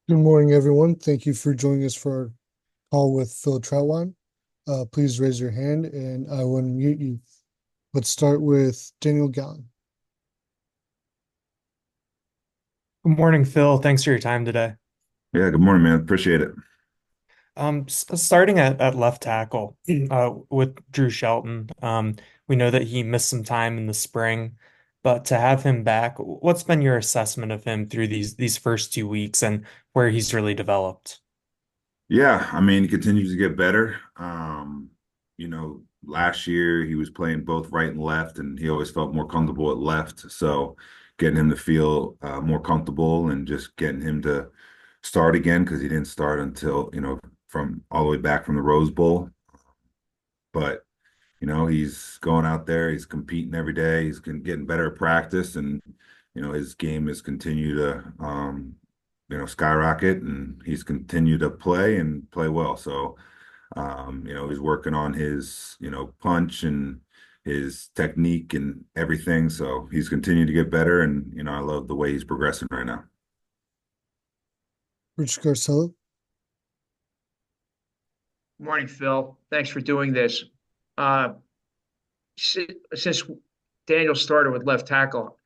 Good morning, everyone. Thank you for joining us for our call with Phil Trautwein. Please raise your hand and I will unmute you. Let's start with Daniel Gallen. Good morning, Phil. Thanks for your time today. Yeah, good morning, man. Appreciate it. Starting at left tackle with Drew Shelton. We know that he missed some time in the spring, but to have him back, what's been your assessment of him through these first 2 weeks and where he's really developed? Yeah, I mean, he continues to get better. Last year he was playing both right and left, and he always felt more comfortable at left. So getting him to feel more comfortable and just getting him to start again because he didn't start until, from all the way back from the Rose Bowl. But, he's going out there, he's competing every day, getting better at practice, and, his game has continued to skyrocket, and he's continued to play and play well. So, he's working on his, punch and his technique and everything. So he's continued to get better, and I love the way he's progressing right now. Rich Garcella. Morning, Phil. Thanks for doing this. Uh, since Daniel started with left tackle,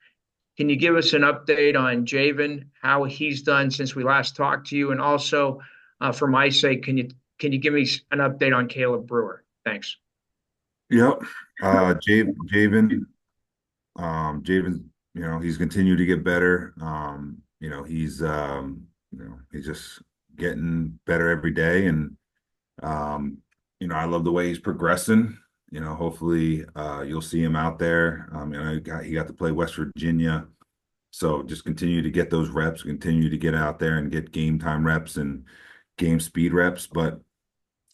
can you give us an update on Javin, how he's done since we last talked to you? And also, for my sake, can you give me an update on Caleb Brewer? Thanks. Yep. Javin, he's continued to get better. He's just getting better every day. And I love the way he's progressing. Hopefully you'll see him out there. He got to play West Virginia. So just continue to get those reps, continue to get out there and get game time reps and game speed reps. But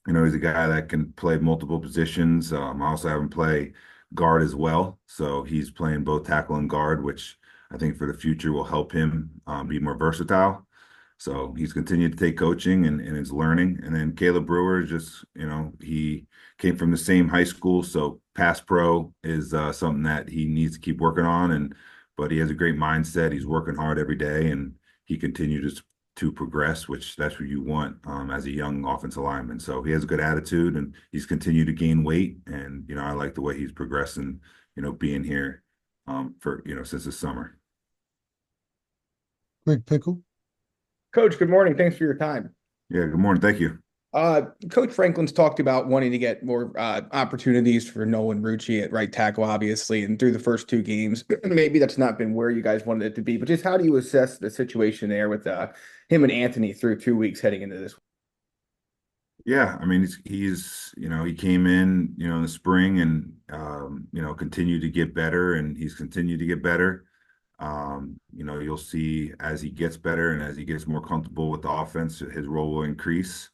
he's a guy that can play multiple positions. I also have him play guard as well. So he's playing both tackle and guard, which I think for the future will help him be more versatile. So he's continued to take coaching and is learning. And then Caleb Brewer is just, he came from the same high school. So pass pro is something that he needs to keep working on. But he has a great mindset. He's working hard every day, and he continues to progress, which that's what you want as a young offensive lineman. So he has a good attitude, and he's continued to gain weight. And I like the way he's progressing. Being here for since the summer. Greg Pickle. Coach, good morning. Thanks for your time. Yeah. Good morning. Thank you. Coach Franklin's talked about wanting to get more opportunities for Nolan Ruchi at right tackle, obviously, and through the first two games. Maybe that's not been where you guys wanted it to be, but just how do you assess the situation there with him and Anthony through 2 weeks heading into this? Yeah, I mean he came in the spring and continued to get better, and he's continued to get better. You'll see as he gets better and as he gets more comfortable with the offense, his role will increase.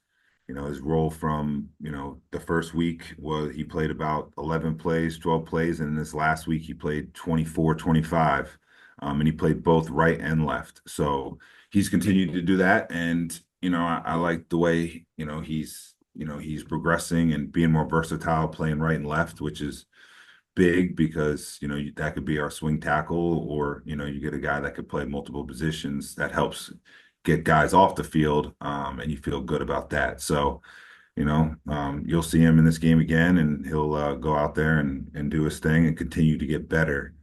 His role from, the first week was he played about 11 plays, 12 plays, and this last week he played 24, 25. And he played both right and left. So he's continued to do that. And, I like the way, he's progressing and being more versatile, playing right and left, which is big because that could be our swing tackle, or you get a guy that could play multiple positions. That helps get guys off the field, and you feel good about that. So you'll see him in this game again, and he'll go out there and do his thing and continue to get better,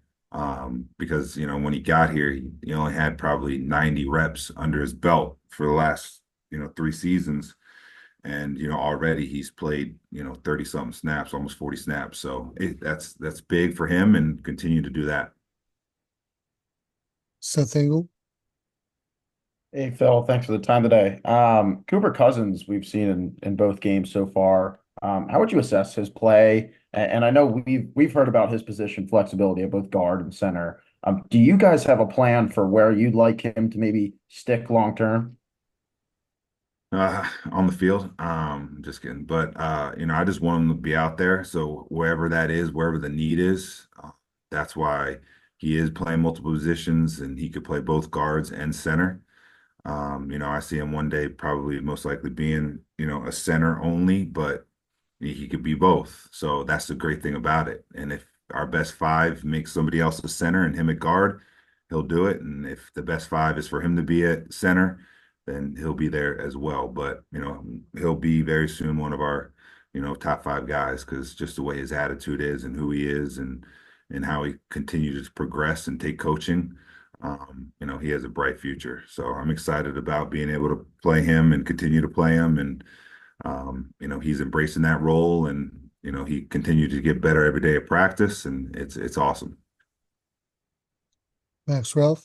because when he got here he only had probably 90 reps under his belt for the last 3 seasons. And already he's played 30 something snaps, almost 40 snaps. So that's big for him, and continue to do that. Seth Engel. Hey Phil, thanks for the time today. Cooper Cousins, we've seen in both games so far. How would you assess his play? And I know we've heard about his position flexibility at both guard and center. Do you guys have a plan for where you'd like him to maybe stick long term? On the field, just kidding. But I just want him to be out there. So wherever that is, wherever the need is, that's why he is playing multiple positions, and he could play both guards and center. I see him one day probably most likely being, a center only, but he could be both. So that's the great thing about it. And if our best five makes somebody else a center and him at guard, he'll do it. And if the best five is for him to be at center, then he'll be there as well. But, he'll be very soon one of our, top five guys because just the way his attitude is and who he is and how he continues to progress and take coaching, he has a bright future. So I'm excited about being able to play him and continue to play him. And, he's embracing that role and, he continued to get better every day at practice and it's awesome. Max Ralph.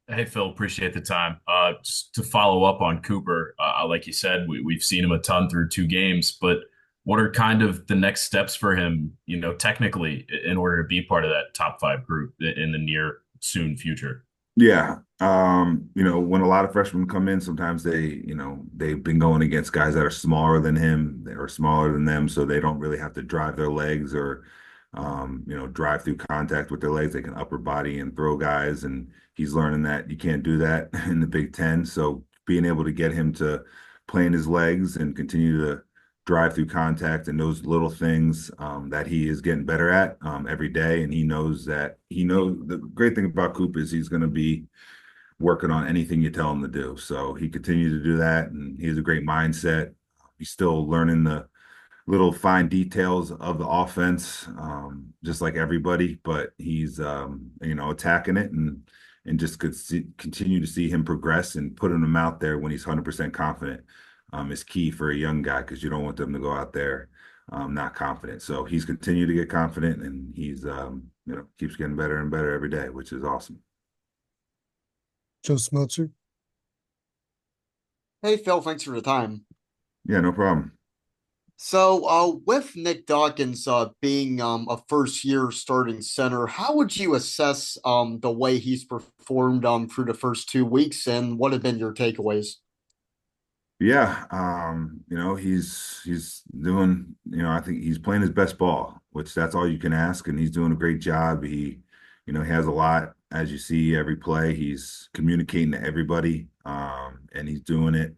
Hey, Phil, appreciate the time. Just to follow up on Cooper, like you said, we've seen him a ton through 2 games, but what are kind of the next steps for him, technically, in order to be part of that top 5 group in the near soon future? Yeah. When a lot of freshmen come in, sometimes they've been going against guys that are smaller than him, they are smaller than them, so they don't really have to drive their legs or, drive through contact with their legs. They can upper body and throw guys, and he's learning that you can't do that in the Big Ten. So being able to get him to play in his legs and continue to drive through contact and those little things that he is getting better at every day. And he knows the great thing about Coop is he's going to be working on anything you tell him to do. So he continues to do that and he has a great mindset. He's still learning the little fine details of the offense, just like everybody, but he's, attacking it and just continue to see him progress and putting him out there when he's 100% confident is key for a young guy because you don't want them to go out there not confident. So he's continued to get confident and he's, keeps getting better and better every day, which is awesome. Joe Smeltzer. Hey, Phil, thanks for the time. Yeah, no problem. So, with Nick Dawkins being a first-year starting center, how would you assess the way he's performed through the first 2 weeks, and what have been your takeaways? Yeah, he's doing, I think he's playing his best ball, which that's all you can ask, and he's doing a great job. He has a lot, as you see every play. He's communicating to everybody, and he's doing it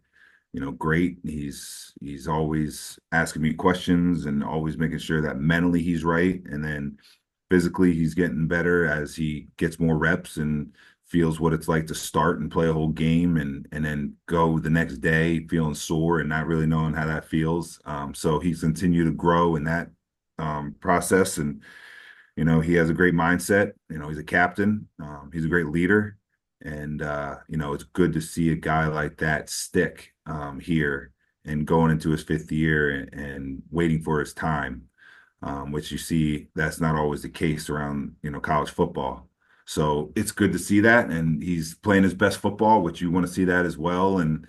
great. He's always asking me questions and always making sure that mentally he's right. And then physically he's getting better as he gets more reps and feels what it's like to start and play a whole game and then go the next day feeling sore and not really knowing how that feels. So he's continued to grow in that process. And, he has a great mindset. He's a captain. He's a great leader. And, it's good to see a guy like that stick here and going into his 5th year and waiting for his time, which you see that's not always the case around, college football. So it's good to see that. And he's playing his best football, which you want to see that as well. And,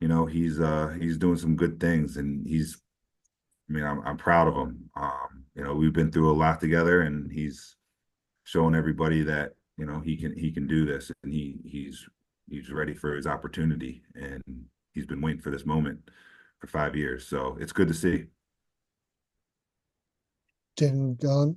he's doing some good things and I'm proud of him. We've been through a lot together and he's showing everybody that, he can do this and he's ready for his opportunity and he's been waiting for this moment for 5 years. So it's good to see. Dan Gahn.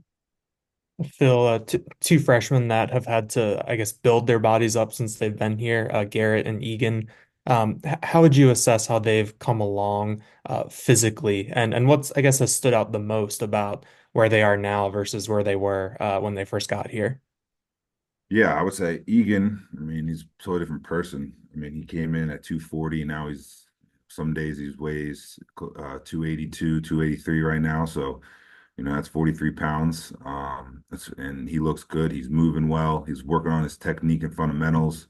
Phil, two freshmen that have had to, I guess, build their bodies up since they've been here, Garrett and Egan. How would you assess how they've come along physically, and what's, I guess, has stood out the most about where they are now versus where they were when they first got here? Yeah, I would say Egan, he's a totally different person. He came in at 240. Now some days he weighs 282, 283 right now. So, that's 43 pounds. And he looks good. He's moving well. He's working on his technique and fundamentals.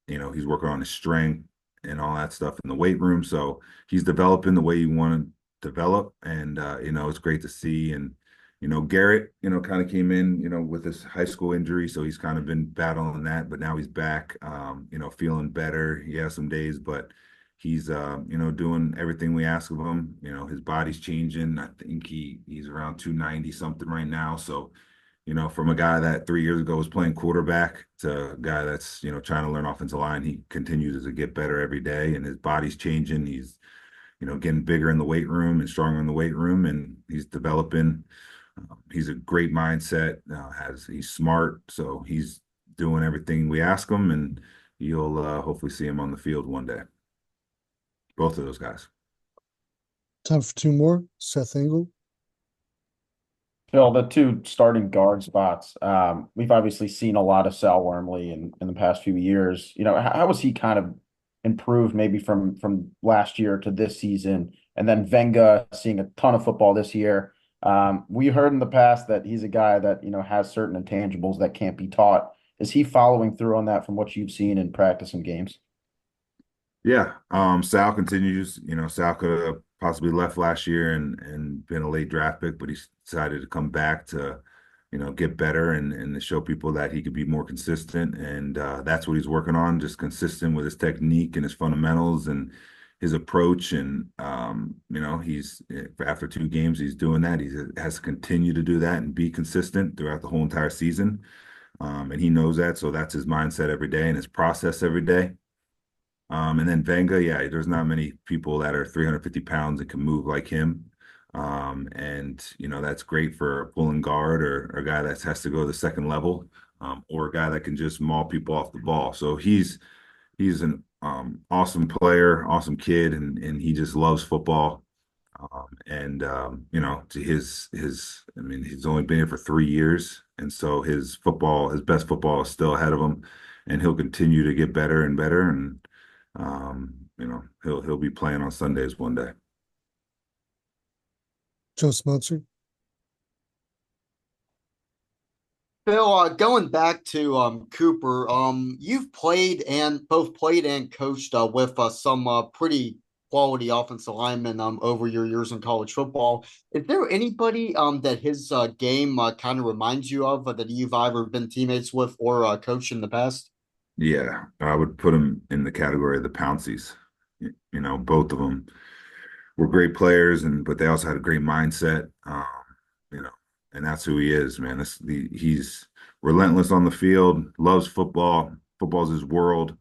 He's working on his strength and all that stuff in the weight room. So he's developing the way you want to develop. And, it's great to see. And, Garrett, kind of came in, with his high school injury. So he's kind of been battling that, but now he's back, feeling better. He has some days, but he's, doing everything we ask of him. His body's changing. I think he's around 290 something right now. So, from a guy that 3 years ago was playing quarterback to a guy that's, trying to learn offensive line, he continues to get better every day and his body's changing. He's, getting bigger in the weight room and stronger in the weight room and he's developing. He's a great mindset, he's smart. So he's doing everything we ask him and you'll hopefully see him on the field one day. Both of those guys. Time for two more. Seth Engel. Phil, the two starting guard spots, we've obviously seen a lot of Sal Wormley in the past few years. How has he kind of improved maybe from last year to this season? And then Venga seeing a ton of football this year. We heard in the past that he's a guy that, has certain intangibles that can't be taught. Is he following through on that from what you've seen in practice and games? Yeah, Sal continues. Sal could have possibly left last year and been a late draft pick, but he decided to come back to, get better and to show people that he could be more consistent. And that's what he's working on, just consistent with his technique and his fundamentals and his approach. And he's after 2 games, he's doing that. He has to continue to do that and be consistent throughout the whole entire season. And he knows that, so that's his mindset every day and his process every day. And then Venga, yeah, there's not many people that are 350 pounds and can move like him. And that's great for a pulling guard or a guy that has to go to the second level, or a guy that can just maul people off the ball. So he's an awesome player, awesome kid, and he just loves football. To I mean, he's only been here for 3 years, and so his best football is still ahead of him, and he'll continue to get better and better. And he'll be playing on Sundays one day. Joe Smeltzer. Phil, going back to Cooper, you've both played and coached with some pretty quality offensive linemen over your years in college football. Is there anybody that his game kind of reminds you of that you've either been teammates with or coached in the past? Yeah, I would put him in the category of the Pounceys. Both of them were great players, but they also had a great mindset. You know, and that's who he is, man. He's relentless on the field, loves football. Football's his world.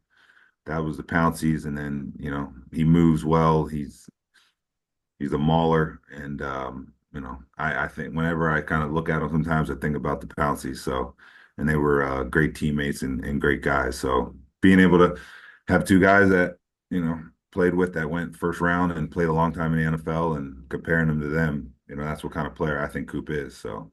That was the Pounceys, and then he moves well. He's a mauler, and I think whenever I kind of look at him, sometimes I think about the Pounceys. So, and they were great teammates and great guys. So being able to have two guys that played with that went first round and played a long time in the NFL and comparing them to them, that's what kind of player I think Coop is. So